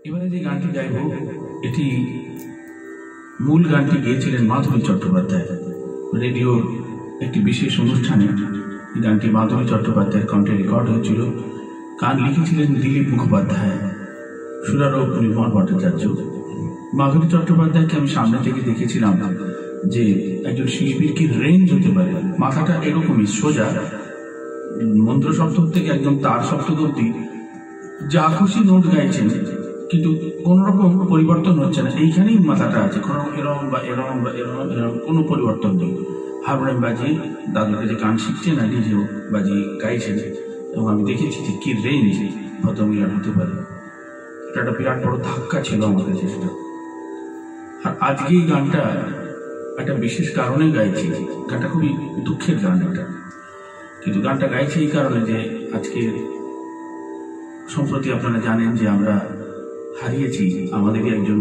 এবারে যে গানটি গাইব এটি মূল গানটি গেয়েছিলেন মাধুরী চট্টোপাধ্যায়। রেডিওর একটি বিশেষ অনুষ্ঠানে এই গানটি মাধুরী চট্টোপাধ্যায়ের কণ্ঠে রেকর্ড হয়েছিল। গান লিখেছিলেন দিলীপ মুখোপাধ্যায়, সুরারোপ নির্মল ভট্টাচার্য। মাধুরী চট্টোপাধ্যায়কে আমি সামনে থেকে দেখেছিলাম যে একজন শিল্পীর কি রেঞ্জ হতে পারে। মাথাটা এরকমই সোজা, মন্ত্র সপ্তক থেকে একদম তার সপ্তক অব্দি যা খুশি নোট গাইছেন, কিন্তু কোন রকম পরিবর্তন হচ্ছে না। এইখানেই মাথাটা আছে, কোনো এরম বা এরম বা এরম এরম কোনো পরিবর্তন নেই। হারমোনিয়াম বাজিয়ে দাদুর কাছে গান শিখছেন আর নিজেও বাজিয়ে গাইছেন, এবং আমি দেখেছি যে কি রেঞ্জ ভদ্রমহিলার হতে পারে। এটা একটা বিরাট বড় ধাক্কা ছিল আমার কাছে সেটা। আর আজকে এই গানটা একটা বিশেষ কারণে গাইছি। গানটা খুবই দুঃখের গান এটা, কিন্তু গানটা গাইছি এই কারণে যে আজকে সম্প্রতি আপনারা জানেন যে আমরা হারিয়েছি আমাদেরই একজন,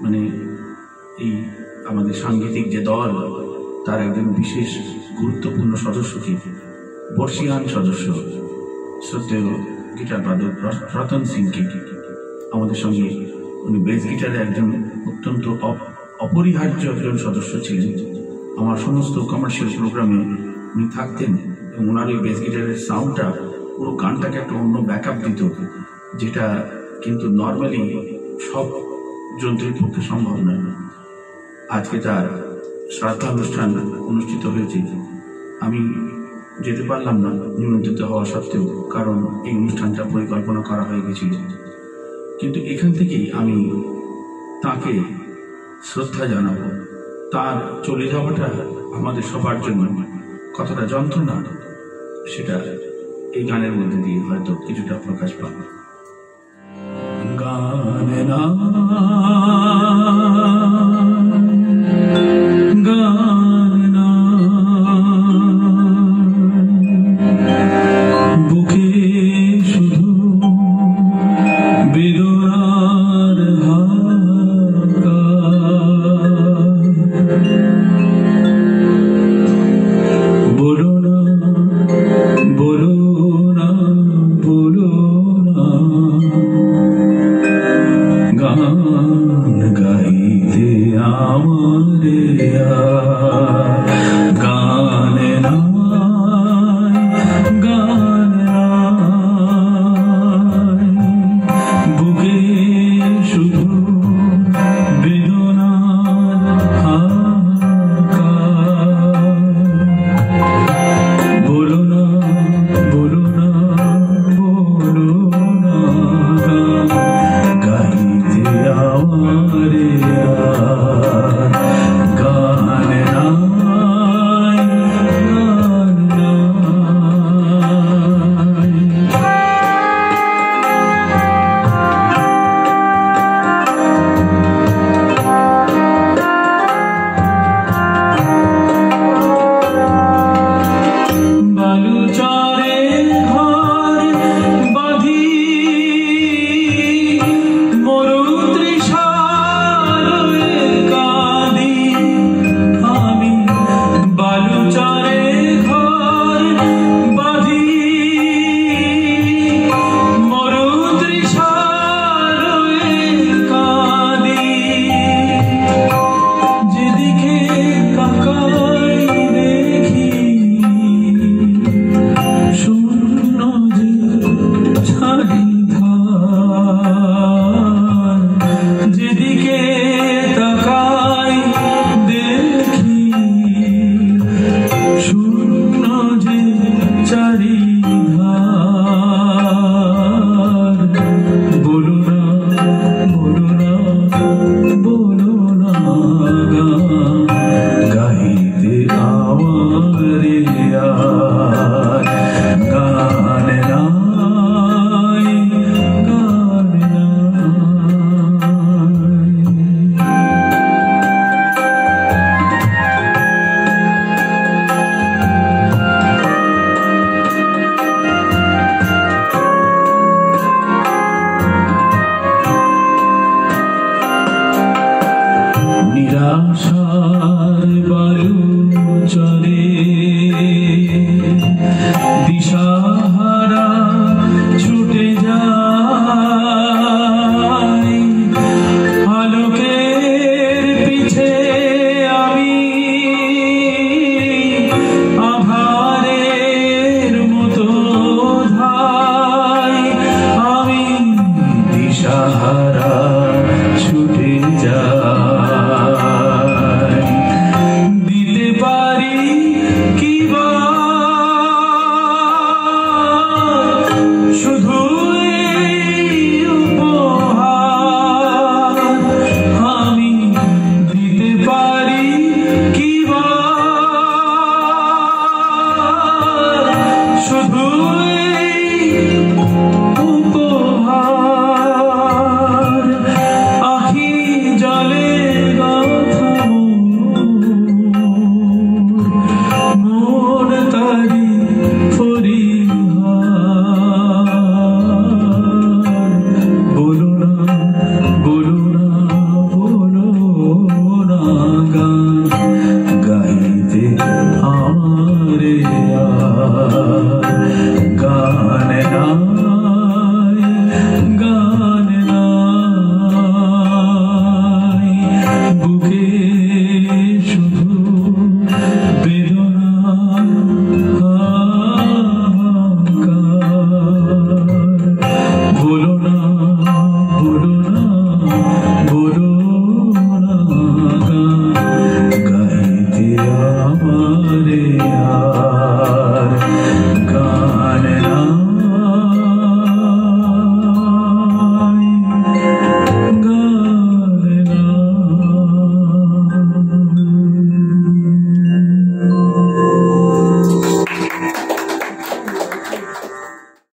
মানে এই আমাদের সাংগীতিক যে দল তার একজন বিশেষ গুরুত্বপূর্ণ সদস্যকে, বর্ষিয়ান সদস্য শ্রদ্ধেয় গিটার বাদক রতন সিংকে। আমাদের সঙ্গে উনি বেস গিটারে একজন অত্যন্ত অপরিহার্য একজন সদস্য ছিলেন। আমার সমস্ত কমার্শিয়াল প্রোগ্রামে উনি থাকতেন, এবং ওনার ওই বেস গিটারের সাউন্ডটা পুরো গানটাকে একটা অন্য ব্যাকআপ দিত, যেটা কিন্তু নর্মালি সব যন্ত্রের পক্ষে সম্ভব নয়। আজকে তার শ্রাদ্ধা অনুষ্ঠান অনুষ্ঠিত হয়েছে। আমি যেতে পারলাম না নিমন্ত্রিত হওয়া সত্ত্বেও, কারণ এই অনুষ্ঠানটা পরিকল্পনা করা হয়ে গেছিল। কিন্তু এখান থেকেই আমি তাকে শ্রদ্ধা জানাবো। তার চলে যাওয়াটা আমাদের সবার জন্য কতটা যন্ত্রণা, সেটা এই গানের মধ্যে দিয়ে হয়তো কিছুটা প্রকাশ পাবে। গানে না গানে না বুকে শুধু বেদনা।